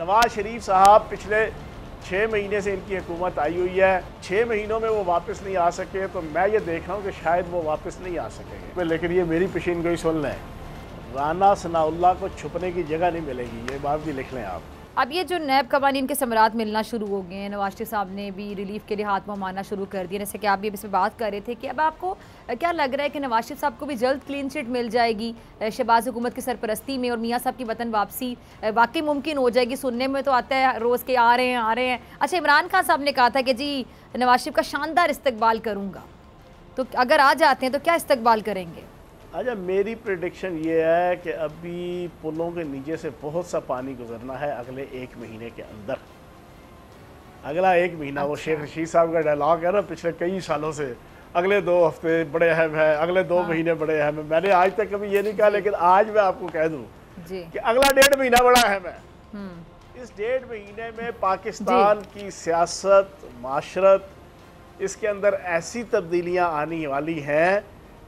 नवाज शरीफ साहब पिछले 6 महीने से इनकी हुकूमत आई हुई है, 6 महीनों में वो वापस नहीं आ सके, तो मैं ये देख रहा हूँ कि शायद वो वापस नहीं आ सकेंगे। लेकिन ये मेरी पेशीन गोई सुन लें, राना सनाउल्लाह को छुपने की जगह नहीं मिलेगी, ये बात भी लिख लें आप। अब ये जो नैब कवानीन के समरात मिलना शुरू हो गए हैं, नवाज शरीफ साहब ने भी रिलीफ के लिए हाथ मुँह मारना शुरू कर दिया, जैसे कि आप भी इस पर बात कर रहे थे कि अब आपको क्या लग रहा है कि नवाज शरीफ साहब को भी जल्द क्लीन चिट मिल जाएगी शहबाज हुकूमत की सरपरस्ती में, और मियाँ साहब की वतन वापसी वाकई मुमकिन हो जाएगी? सुनने में तो आता है रोज़ के आ रहे हैं। अच्छा, इमरान खान साहब ने कहा था कि जी नवाज शरीफ का शानदार इस्तकबाल करूँगा, तो अगर आ जाते हैं तो क्या इस्तकबाल करेंगे? अच्छा, मेरी प्रेडिक्शन ये है कि अभी पुलों के नीचे से बहुत सा पानी गुजरना है अगले 1 महीने के अंदर। अगला 1 महीना, वो शेख रशीद साहब का डायलॉग है ना पिछले कई सालों से, अगले 2 हफ्ते बड़े अहम है, अगले 2 महीने बड़े अहम है। मैंने आज तक कभी ये नहीं कहा, लेकिन आज मैं आपको कह दूं कि अगला 1.5 महीना बड़ा अहम है। इस 1.5 महीने में पाकिस्तान की सियासत, माशरत, इसके अंदर ऐसी तब्दीलियां आने वाली हैं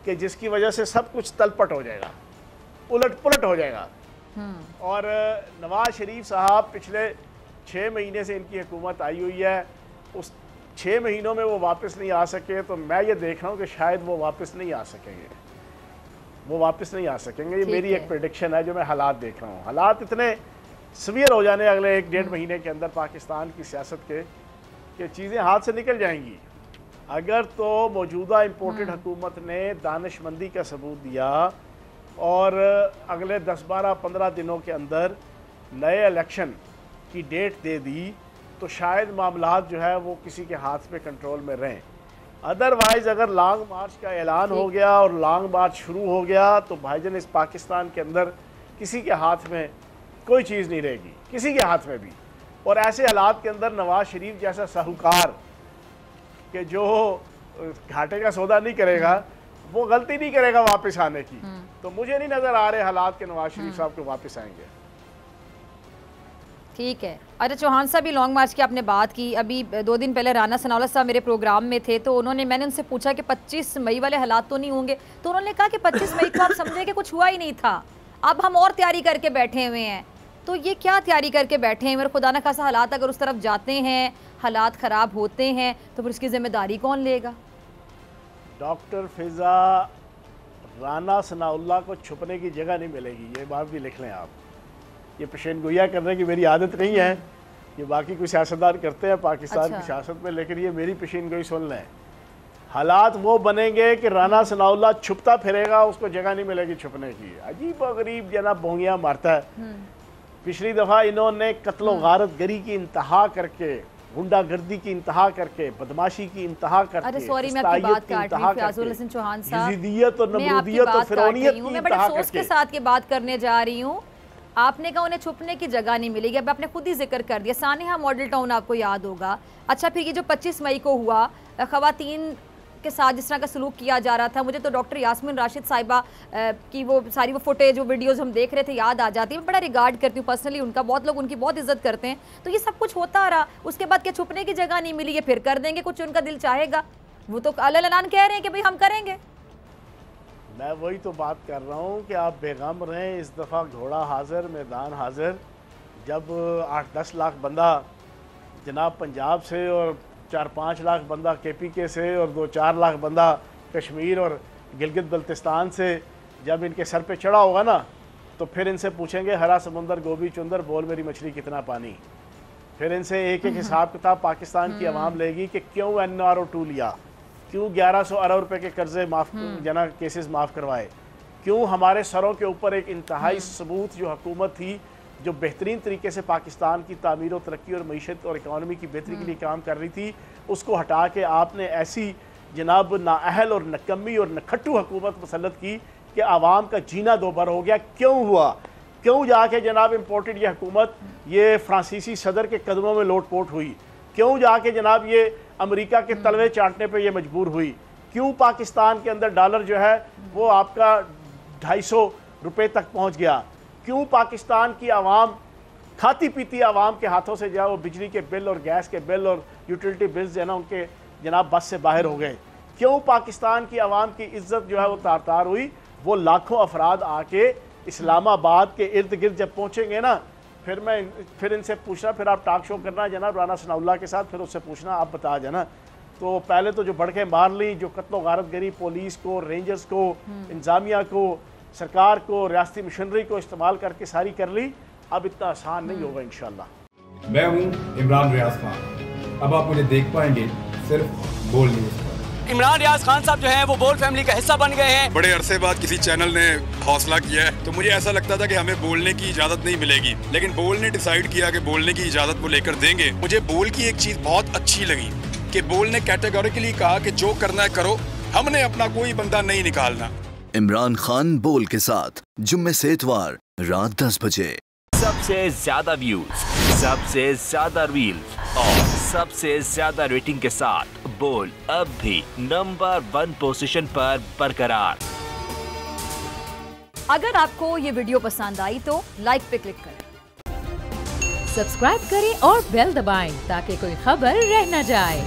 कि जिसकी वजह से सब कुछ तलपट हो जाएगा, उलट पुलट हो जाएगा। और नवाज शरीफ साहब पिछले 6 महीने से इनकी हुकूमत आई हुई है, उस 6 महीनों में वो वापस नहीं आ सके, तो मैं ये देख रहा हूँ कि शायद वो वापस नहीं आ सकेंगे, वो वापस नहीं आ सकेंगे। ये मेरी एक प्रेडिक्शन है जो मैं हालात देख रहा हूँ। हालात इतने सीवियर हो जाने अगले 1-1.5 महीने के अंदर पाकिस्तान की सियासत के कि चीज़ें हाथ से निकल जाएंगी। अगर तो मौजूदा इम्पोर्टेड हुकूमत ने दानिशमंदी का सबूत दिया और अगले 10-12-15 दिनों के अंदर नए इलेक्शन की डेट दे दी, तो शायद मामलात जो है वो किसी के हाथ में कंट्रोल में रहें। अदरवाइज़ अगर लॉन्ग मार्च का ऐलान हो गया और लॉन्ग मार्च शुरू हो गया, तो भाईजान इस पाकिस्तान के अंदर किसी के हाथ में कोई चीज़ नहीं रहेगी, किसी के हाथ में भी। और ऐसे हालात के अंदर नवाज शरीफ जैसा साहूकार कि जो घाटे का सौदा नहीं करेगा, वो गलती नहीं करेगा वापस आने की, तो मुझे नहीं नजर आ रहे हालात के नवाज शरीफ साहब को वापस आएंगे। ठीक है। अच्छा, चौहान साहब भी लॉन्ग मार्च की आपने बात की, अभी 2 दिन पहले राना सनाउल्लाह साहब मेरे प्रोग्राम में थे, तो मैंने उनसे पूछा कि 25 मई वाले हालात तो नहीं होंगे, तो उन्होंने कहा कि 25 मई को आप समझे कि कुछ हुआ ही नहीं था, अब हम और तैयारी करके बैठे हुए हैं। तो ये क्या तैयारी करके बैठे हैं? मेरे खुदा न खासा हालात अगर उस तरफ जाते हैं, हालात ख़राब होते हैं, तो फिर उसकी जिम्मेदारी कौन लेगा? डॉक्टर फिजा, राना सनाउल्लाह को छुपने की जगह नहीं मिलेगी, ये बात भी लिख लें आप। ये पेशन गोया करने की मेरी आदत नहीं है, ये बाकी कोई सियासतदान करते हैं पाकिस्तान की सियासत में, लेकिन ये मेरी पेशन गोई सुन लें। हालात वो बनेंगे कि राना सनाउल्लाह छुपता फिरेगा, उसको जगह नहीं मिलेगी छुपने की। अजीब व गरीब जना बोंगियाँ मारता है। पिछली दफ़ा इन्होंने कत्लो गारत गरी की इंतहा करके, गुंडागर्दी की इंतहा करके, बदमाशी की इंतहा करके, अरे सॉरी मैं आपकी बात काट रही हूं फियाजुल हसन चौहान साहब, यजीदियत और नमरूदियत और फिरौनियत की मैं बड़े अफसोस के साथ ये बात करने जा रही हूँ। आपने कहा उन्हें छुपने की जगह नहीं मिलेगी, अब आपने खुद ही जिक्र कर दिया, सानिहा मॉडल टाउन आपको याद होगा। अच्छा, फिर ये जो 25 मई को हुआ, ख़वातीन के साथ जिस तरह का सलूक किया जा रहा था, मुझे तो डॉक्टर यास्मीन राशिद साहिबा की वो सारी वो फुटेज, वो वीडियोस हम देख रहे थे, याद आ जाती है। मैं बड़ा रिगार्ड करती हूँ पर्सनली उनका, बहुत लोग उनकी बहुत इज्जत करते हैं। तो ये सब कुछ होता रहा, उसके बाद क्या छुपने की जगह नहीं मिली? ये फिर कर देंगे कुछ उनका दिल चाहेगा, वो तो अल्लाह कह रहे हैं कि भाई हम करेंगे। मैं वही तो बात कर रहा हूँ कि आप बेगम रहें, इस दफ़ा घोड़ा हाजिर, मैदान हाजिर। जब 8-10 लाख बंदा जनाब पंजाब से और 4-5 लाख बंदा KPK से और 2-4 लाख बंदा कश्मीर और गिलगित बल्तिस्तान से जब इनके सर पे चढ़ा होगा ना, तो फिर इनसे पूछेंगे हरा समुंदर गोभी चुंदर बोल मेरी मछली कितना पानी। फिर इनसे एक एक हिसाब किताब पाकिस्तान की आवाम लेगी कि क्यों NRO2 लिया, क्यों 1100 अरब रुपए के कर्जे माफ़ जना केसेस माफ़ करवाए, क्यों हमारे सरों के ऊपर एक इंतहाई सबूत जो हुकूमत थी जो बेहतरीन तरीके से पाकिस्तान की तामीर और तरक्की और मईशत और इकानमी की बेहतरी के लिए काम कर रही थी, उसको हटा के आपने ऐसी जनाब नाअहल और नकम्मी और नखट्टू हुकूमत मुसल्लत की कि आवाम का जीना दोबारा हो गया। क्यों हुआ? क्यों जाके जनाब इम्पोर्टेड ये हुकूमत ये फ्रांसीसी सदर के कदमों में लोटपोट हुई? क्यों जाके जनाब ये अमेरिका के तलवे चाटने पे ये मजबूर हुई? क्यों पाकिस्तान के अंदर डॉलर जो है वो आपका 250 रुपये तक पहुँच गया? क्यों पाकिस्तान की आवाम खाती पीती आवाम के हाथों से जो है वो बिजली के बिल और गैस के बिल और यूटिलिटी बिल्स जो है ना उनके जनाब बस से बाहर हो गए? क्यों पाकिस्तान की आवाम की इज्जत जो है वो तार तार हुई? वो लाखों अफराद आके इस्लामाबाद के इर्द गिर्द जब पहुँचेंगे ना, फिर इनसे पूछना, फिर आप टॉक शो करना जनाब राना सनाउल्लाह के साथ, फिर उससे पूछना आप बता जाना। तो पहले तो जो बढ़ के मार ली, जो कत्लो गारत गरी पुलिस को, रेंजर्स को, इंतजामिया को, सरकार को, रियासती मशीनरी को इस्तेमाल करके सारी कर ली, अब इतना आसान नहीं होगा इंशाल्लाह। मैं हूं इमरान रियाज खान, अब आप मुझे देख पाएंगे सिर्फ बोल न्यूज़ पर। इमरान रियाज खान साहब जो हैं वो बोल फैमिली का हिस्सा बन गए हैं। बड़े अरसे बाद किसी चैनल ने हौसला किया है, तो मुझे ऐसा लगता था कि हमें बोलने की इजाजत नहीं मिलेगी, लेकिन बोल ने डिसाइड किया कि बोलने की इजाजत वो लेकर देंगे। मुझे बोल की एक चीज बहुत अच्छी लगी कि बोल ने कैटेगोरिकली कहा कि जो करना है करो, हमने अपना कोई बंदा नहीं निकालना। इमरान खान बोल के साथ जुम्मे से इतवार रात 10 बजे। सबसे ज्यादा व्यूज, सबसे ज्यादा रील्स और सबसे ज्यादा रेटिंग के साथ बोल अब भी नंबर 1 पोजीशन पर बरकरार। अगर आपको ये वीडियो पसंद आई तो लाइक पे क्लिक करें, सब्सक्राइब करें और बेल दबाएं ताकि कोई खबर रह न जाए।